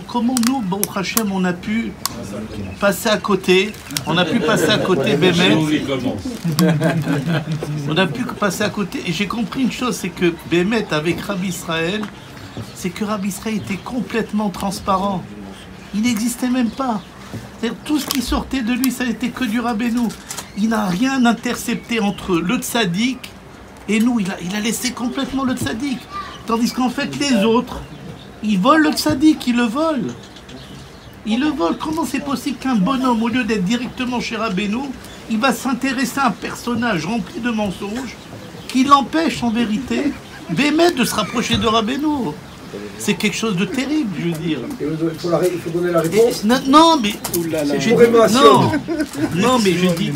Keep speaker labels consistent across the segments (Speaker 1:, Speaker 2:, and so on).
Speaker 1: comment nous, Baruch Hashem, on a pu passer à côté, Bémet. On a pu passer à côté, et j'ai compris une chose, c'est que Bémet, avec Rabbi Israël, c'est que Rabbi Israël était complètement transparent. Il n'existait même pas. Tout ce qui sortait de lui, ça n'était que du Rabbeinu. Il n'a rien intercepté entre le tzaddik et nous. Il a laissé complètement le tzaddik. Tandis qu'en fait, les autres, ils volent le tzaddik, ils le volent. Ils le volent. Comment c'est possible qu'un bonhomme, au lieu d'être directement chez Rabbeinu, il va s'intéresser à un personnage rempli de mensonges qui l'empêche en vérité Bémet de se rapprocher de Rabbeinu? C'est quelque chose de terrible, je veux dire.
Speaker 2: Il faut donner la réponse.
Speaker 1: Non, mais... Non, mais je dis...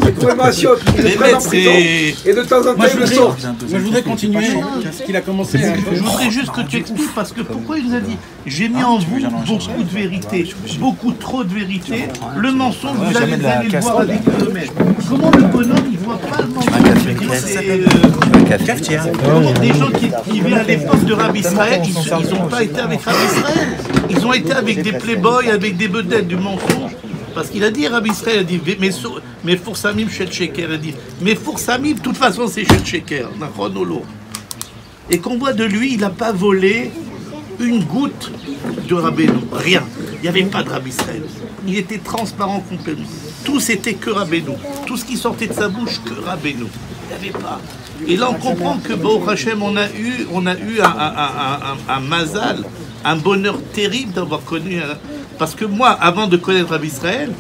Speaker 2: C'est pour émotion. Et de temps en temps, il le sort.
Speaker 3: Moi, je voudrais continuer ce qu'il a commencé.
Speaker 1: Je voudrais juste que tu expliques, parce que pourquoi il nous a dit j'ai mis en vous beaucoup de vérité, beaucoup trop de vérité, le mensonge, vous allez le voir avec le maître. Comment le bonhomme, il voit pas le mensonge? Des gens qui vivaient à l'époque de Rabbi Israël, ils n'ont pas été avec Rabbi Israël. Ils ont été avec des playboys, avec des vedettes du mensonge. Parce qu'il a dit, Rabbi Israël a dit, mais pour Samim, Shet Sheker, il a dit, mais pour Samim, de toute façon, c'est Shet Sheker, et qu'on voit de lui, il n'a pas volé une goutte de Rabbeinu, rien. Il n'y avait pas de Rabbi Israël. Il était transparent complètement. Tout c'était que Rabbeinu. Tout ce qui sortait de sa bouche, que Rabbeinu. Il n'y avait pas. Et là, on comprend que Baruch Hashem, on a eu un mazal, un bonheur terrible d'avoir connu. Parce que moi, avant de connaître Rabbi Israël,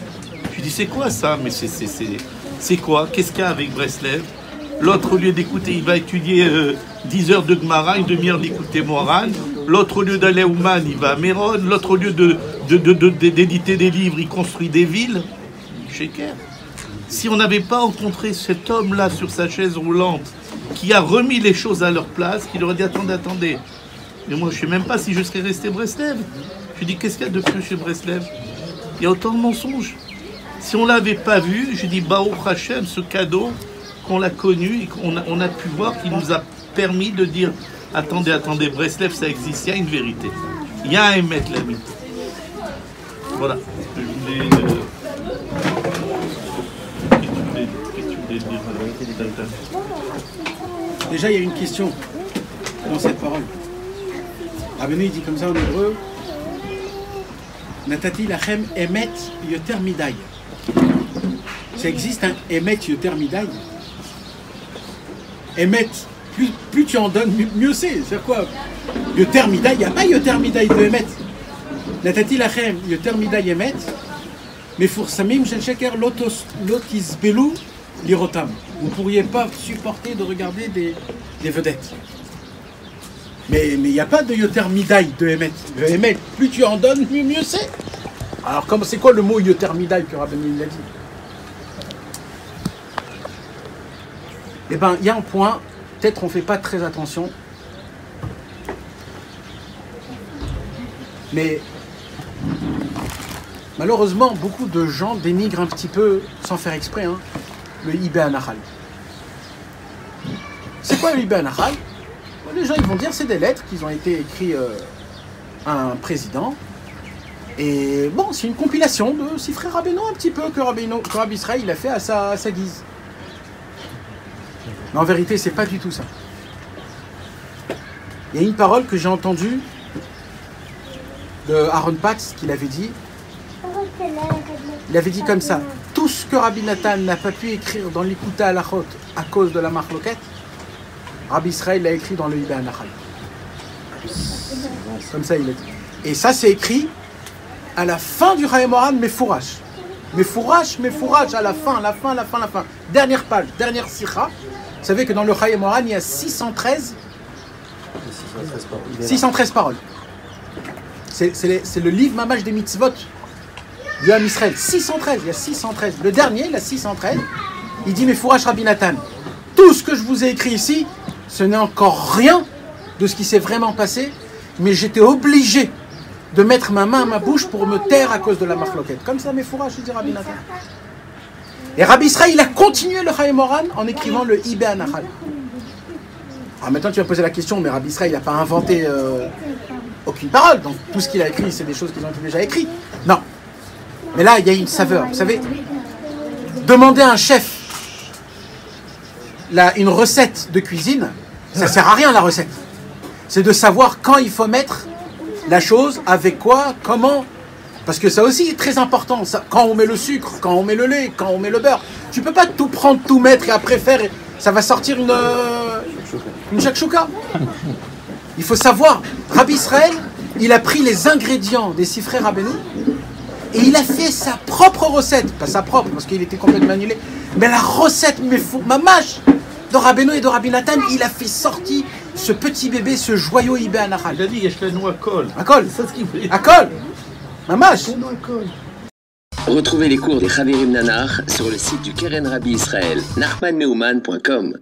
Speaker 1: je dis c'est quoi ça? Mais c'est quoi? Qu'est-ce qu'il y a avec Breslev? L'autre, au lieu d'écouter, il va étudier 10 heures de Gemara, une demi-heure d'écouter Moran. L'autre, au lieu d'aller à Ouman, il va à Méron. L'autre, au lieu d'éditer des livres, il construit des villes. Sheker. Si on n'avait pas rencontré cet homme-là sur sa chaise roulante, qui a remis les choses à leur place, qui leur a dit attendez. Mais moi, je ne sais même pas si je serais resté Breslev. Je dis, qu'est-ce qu'il y a de plus chez Breslev? Il y a autant de mensonges. Si on ne l'avait pas vu, je dis, Baruch Hashem, ce cadeau, qu'on l'a connu et qu'on a pu voir, qui nous a permis de dire, attendez, Breslev, ça existe, il y a une vérité. Il y a un émettre, l'ami. Voilà. Je voulais...
Speaker 3: Déjà, il y a une question dans cette parole. Rabbeinu, il dit comme ça en hébreu, Natati lachem emet yoter midai. Ça existe un emet yoter midai. Emet, plus tu en donnes, mieux c'est. C'est quoi? Yoter midai, il n'y a pas yoter midai de emet. Natati lachem yoter midai emet. Mais pour samim shel sheker lotisbelu lirotam. Vous ne pourriez pas supporter de regarder des vedettes. Mais il n'y a pas de yoter midai de emet. Le emet, plus tu en donnes, mieux c'est. Alors c'est quoi le mot yoter midai que Rabbeinu l'a dit? Eh bien, il y a un point, peut-être on ne fait pas très attention, mais malheureusement, beaucoup de gens dénigrent un petit peu, sans faire exprès, le Ibé Anachal. C'est quoi le Ibé Anachal? Les gens ils vont dire c'est des lettres qui ont été écrites à un président. Et bon, c'est une compilation de Sifrei Rabbeinu un petit peu que Rabbi Israël il a fait à sa guise. Mais en vérité, c'est pas du tout ça. Il y a une parole que j'ai entendue de Aaron Patz qu'il avait dit. Il avait dit comme ça: tout ce que Rabbi Nathan n'a pas pu écrire dans l'Ikuta Halachot à cause de la Marloquette, Rabbi Israël l'a écrit dans le Ibé Anachal. Comme ça, il a dit. Et ça, c'est écrit à la fin du Chaim Moran, Mefourash, à la fin. Dernière page, dernière sikha. Vous savez que dans le Chaim Moran, il y a 613 paroles. C'est le livre Mamash des mitzvot du Ham Israël. 613, il y a 613. Le dernier, la 613, il dit Mefourash Rabbi Nathan. Tout ce que je vous ai écrit ici, ce n'est encore rien de ce qui s'est vraiment passé, mais j'étais obligé de mettre ma main à ma bouche pour me taire à cause de la marloquette. Comme ça, Mefourash, je dis Rabbi Nathan. Et Rabbi Israël, il a continué le Chaim Moran en écrivant le Ibé Anachal. Alors maintenant, tu vas poser la question, mais Rabbi Israël, il n'a pas inventé aucune parole. Donc tout ce qu'il a écrit, c'est des choses qu'ils ont déjà écrites. Non. Mais là, il y a une saveur. Vous savez, demander à un chef une recette de cuisine, ça sert à rien la recette. C'est de savoir quand il faut mettre la chose, avec quoi, comment. Parce que ça aussi est très important. Ça, quand on met le sucre, quand on met le lait, quand on met le beurre. Tu peux pas tout prendre, tout mettre et après faire. Ça va sortir une shakshuka. Il faut savoir. Rabbi Israël, il a pris les ingrédients des 6 frères Rabbeinu et il a fait sa propre recette. Pas sa propre, parce qu'il était complètement annulé. Mais la recette, mamash, de Rabbeinu et de Rabbi Nathan, il a fait sortir ce petit bébé, ce joyau Ibé Anachal.
Speaker 1: Il a dit, Yeshlenu Akol.
Speaker 3: Akol.
Speaker 1: C'est ce qu'il voulait.
Speaker 3: Akol. Mamash.
Speaker 4: Retrouvez les cours des Chavirim Nanar sur le site du Keren Rabbi Israël, nachmanneumann.com.